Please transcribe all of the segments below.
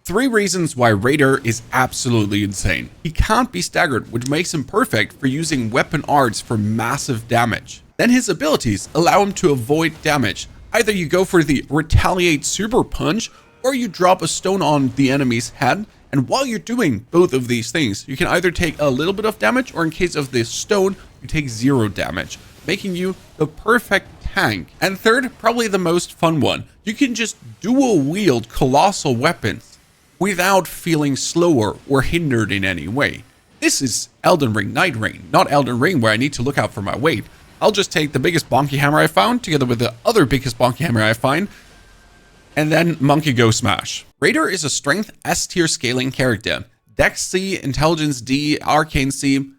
3 reasons why Raider is absolutely insane. He can't be staggered, which makes him perfect for using weapon arts for massive damage. Then his abilities allow him to avoid damage. Either you go for the retaliate super punch, or you drop a stone on the enemy's head, and while you're doing both of these things, you can either take a little bit of damage, or in case of the stone, you take 0 damage, making you the perfect tank. And third, probably the most fun one, you can just dual wield colossal weapons without feeling slower or hindered in any way. This is Elden Ring Nightreign, not Elden Ring where I need to look out for my weight. I'll just take the biggest bonky hammer I found, together with the other biggest bonky hammer I find, and then monkey go smash. Raider is a strength S tier scaling character. Dex C, Intelligence D, Arcane C,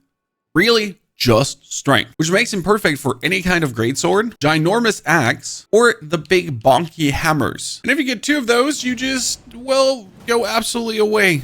really just strength, which makes him perfect for any kind of greatsword, ginormous axe, or the big bonky hammers. And if you get 2 of those, you just, well, go absolutely away.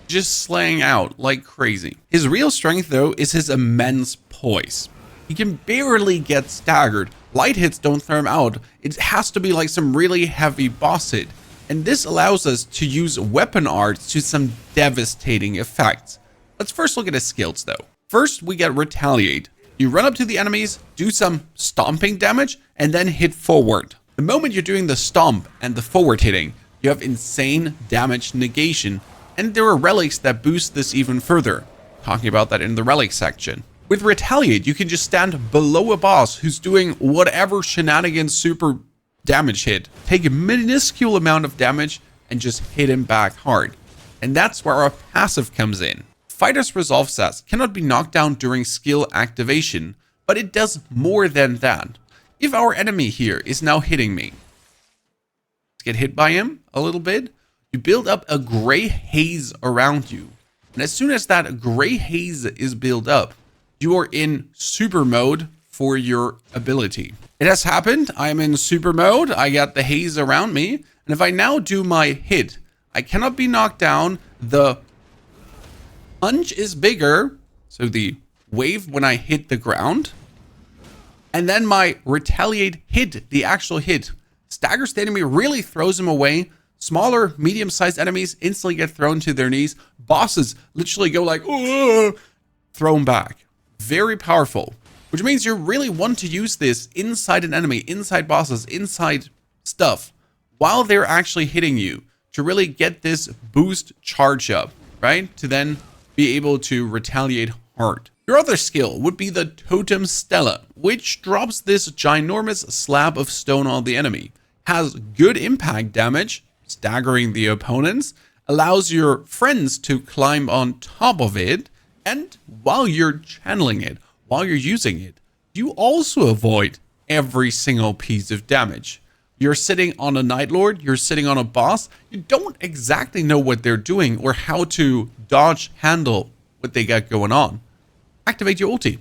Just slaying out like crazy. His real strength though is his immense poise. He can barely get staggered. Light hits don't throw him out. It has to be like some really heavy boss hit. And this allows us to use weapon arts to some devastating effects. Let's first look at his skills though. First, we get retaliate. You run up to the enemies, do some stomping damage, and then hit forward. The moment you're doing the stomp and the forward hitting, you have insane damage negation. And there are relics that boost this even further. Talking about that in the relics section. With retaliate, you can just stand below a boss who's doing whatever shenanigans super damage hit, take a minuscule amount of damage, and just hit him back hard. And that's where our passive comes in. Fighter's Resolve says cannot be knocked down during skill activation, but it does more than that. If our enemy here is now hitting me, let's get hit by him a little bit, you build up a gray haze around you. And as soon as that gray haze is built up, you are in super mode for your ability. It has happened. I am in super mode. I got the haze around me. And if I now do my hit, I cannot be knocked down. The punch is bigger. So the wave when I hit the ground. And then my retaliate hit, the actual hit, staggers the enemy, really throws him away. Smaller, medium-sized enemies instantly get thrown to their knees. Bosses literally go like, throw them back. Very powerful, which means you really want to use this inside an enemy, inside bosses, inside stuff, while they're actually hitting you, to really get this boost charge up, right? To then be able to retaliate hard. Your other skill would be the Totem Stella, which drops this ginormous slab of stone on the enemy. Has good impact damage, staggering the opponents, allows your friends to climb on top of it, and while you're channeling it, while you're using it, you also avoid every single piece of damage. You're sitting on a Night Lord, you're sitting on a boss, you don't exactly know what they're doing or how to dodge, handle what they got going on. Activate your ulti.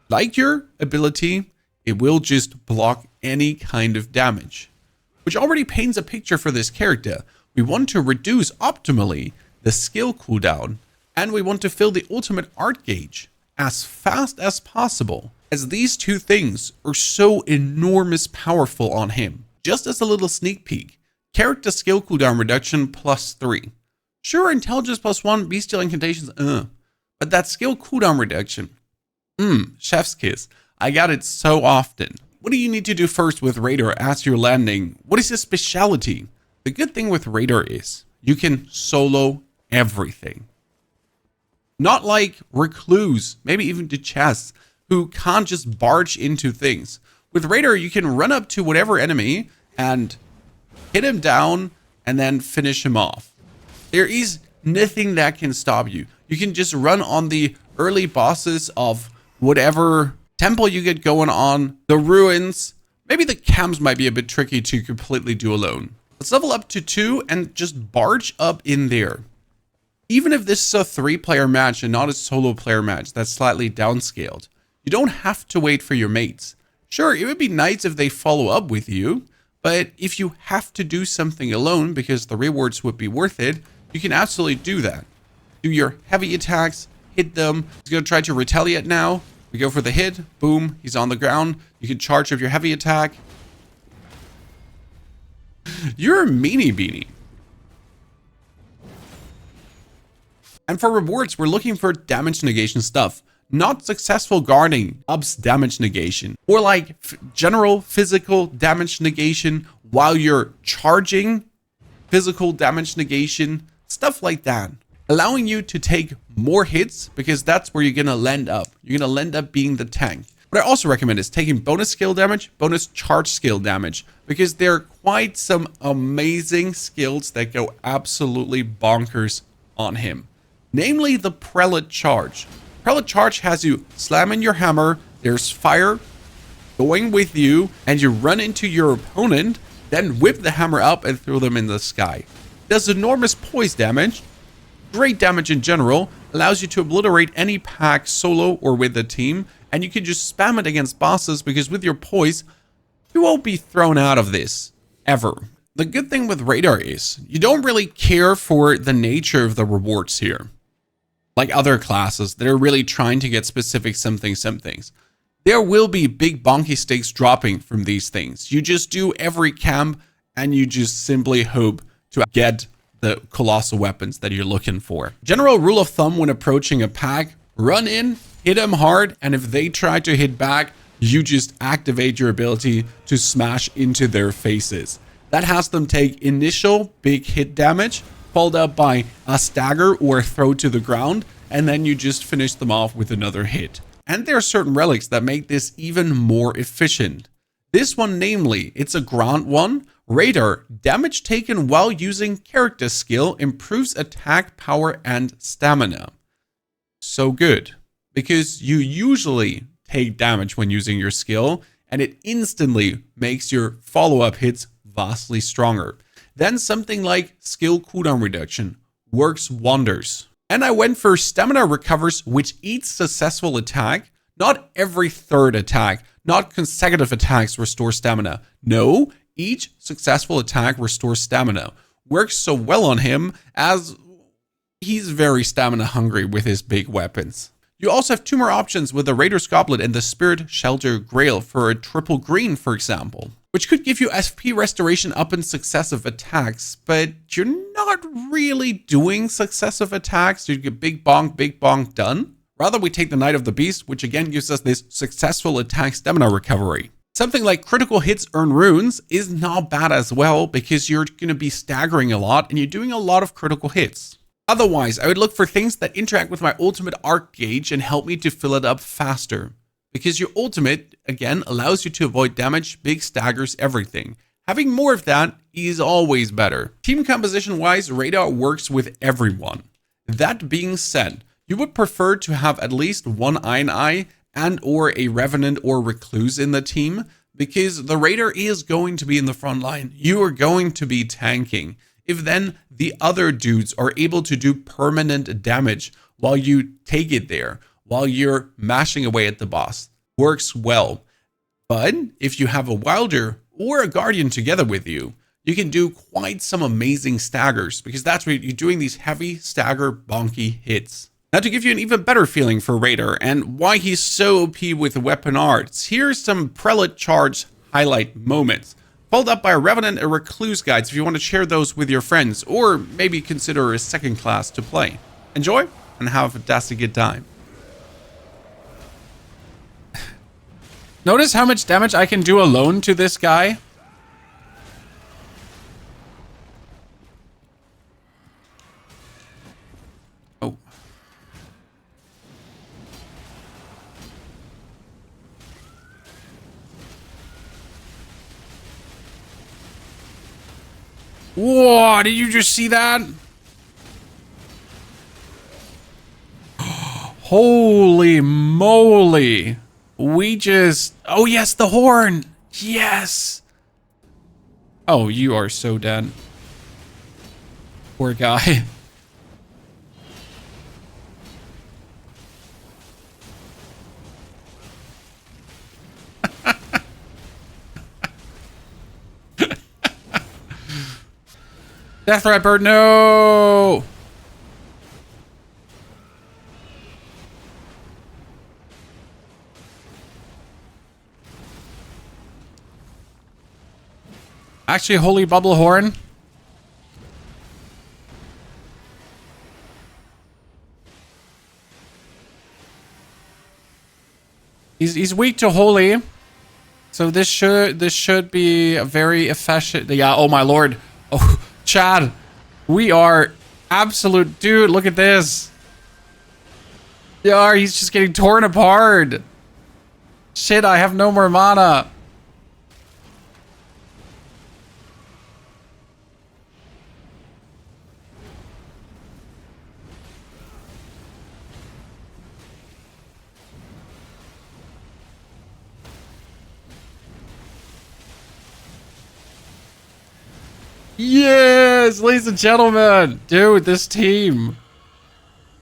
Like your ability, it will just block any kind of damage, which already paints a picture for this character. We want to reduce optimally the skill cooldown, and we want to fill the ultimate art gauge as fast as possible, as these 2 things are so enormous powerful on him. Just as a little sneak peek, character skill cooldown reduction +3. Sure, intelligence +1, bestial incantations, but that skill cooldown reduction, chef's kiss. I got it so often. What do you need to do first with Raider as you're landing? What is his specialty? The good thing with Raider is you can solo everything. Not like Recluse, maybe even Duchess, who can't just barge into things. With Raider, you can run up to whatever enemy and hit him down and then finish him off. There is nothing that can stop you. You can just run on the early bosses of whatever temple you get going on, the ruins. Maybe the camps might be a bit tricky to completely do alone. Let's level up to 2 and just barge up in there. Even if this is a 3-player match and not a solo player match that's slightly downscaled, you don't have to wait for your mates. Sure, it would be nice if they follow up with you, but if you have to do something alone because the rewards would be worth it, you can absolutely do that. Do your heavy attacks, hit them. He's going to try to retaliate now. We go for the hit, boom, he's on the ground. You can charge with your heavy attack. You're a meanie beanie. And for rewards, we're looking for damage negation stuff. Not successful guarding ups damage negation, or like general physical damage negation while you're charging physical damage negation, stuff like that. Allowing you to take more hits because that's where you're gonna land up. You're gonna land up being the tank. What I also recommend is taking bonus skill damage, bonus charge skill damage, because there are quite some amazing skills that go absolutely bonkers on him. Namely the Prelate Charge. Prelate Charge has you slamming your hammer, there's fire going with you, and you run into your opponent, then whip the hammer up and throw them in the sky. Does enormous poise damage, great damage in general, allows you to obliterate any pack solo or with a team, and you can just spam it against bosses because with your poise, you won't be thrown out of this, ever. The good thing with Radar is, you don't really care for the nature of the rewards here. Like other classes that are really trying to get specific somethings. There will be big bonky stakes dropping from these things. You just do every camp and you just simply hope to get the colossal weapons that you're looking for. General rule of thumb when approaching a pack, run in, hit them hard, and if they try to hit back, you just activate your ability to smash into their faces. That has them take initial big hit damage, followed up by a stagger or a throw to the ground, and then you just finish them off with another hit. And there are certain relics that make this even more efficient. This one namely, it's a ground one. Radar, damage taken while using character skill improves attack power and stamina. So good, because you usually take damage when using your skill, and it instantly makes your follow-up hits vastly stronger. Then something like skill cooldown reduction works wonders. And I went for stamina recovers with each successful attack. Not every third attack, not consecutive attacks restore stamina. No, each successful attack restores stamina. Works so well on him as he's very stamina hungry with his big weapons. You also have two more options with the Raider's Goblet and the Spirit Shelter Grail for a triple green, for example, which could give you FP restoration up in successive attacks, but you're not really doing successive attacks. You get big bonk done. Rather, we take the Knight of the Beast, which again gives us this successful attack stamina recovery. Something like critical hits earn runes is not bad as well because you're going to be staggering a lot and you're doing a lot of critical hits. Otherwise, I would look for things that interact with my ultimate arc gauge and help me to fill it up faster. Because your ultimate, again, allows you to avoid damage, big staggers, everything. Having more of that is always better. Team composition wise, Radar works with everyone. That being said, you would prefer to have at least one Iron Eye and or a Revenant or Recluse in the team, because the Raider is going to be in the front line. You are going to be tanking. If then the other dudes are able to do permanent damage while you take it there, while you're mashing away at the boss, works well. But if you have a Wilder or a Guardian together with you, you can do quite some amazing staggers, because that's where you're doing these heavy stagger bonky hits. Now, to give you an even better feeling for Raider and why he's so OP with weapon arts, here's some Prelate Charge highlight moments, followed up by a Revenant and Recluse guides if you want to share those with your friends, or maybe consider a second class to play. Enjoy and have a fantastic good time. Notice how much damage I can do alone to this guy? Oh. Whoa, did you just see that? Holy moly. We just... Oh, yes, the horn. Yes. Oh, you are so dead. Poor guy. Death Threat Bird, no! Actually, Holy Bubble Horn. He's weak to holy. So this should be a very efficient. Yeah, oh my lord. Oh, Chad. We are absolute dude, look at this. Yeah, he's just getting torn apart. Shit, I have no more mana. Yes, ladies and gentlemen. Dude, this team.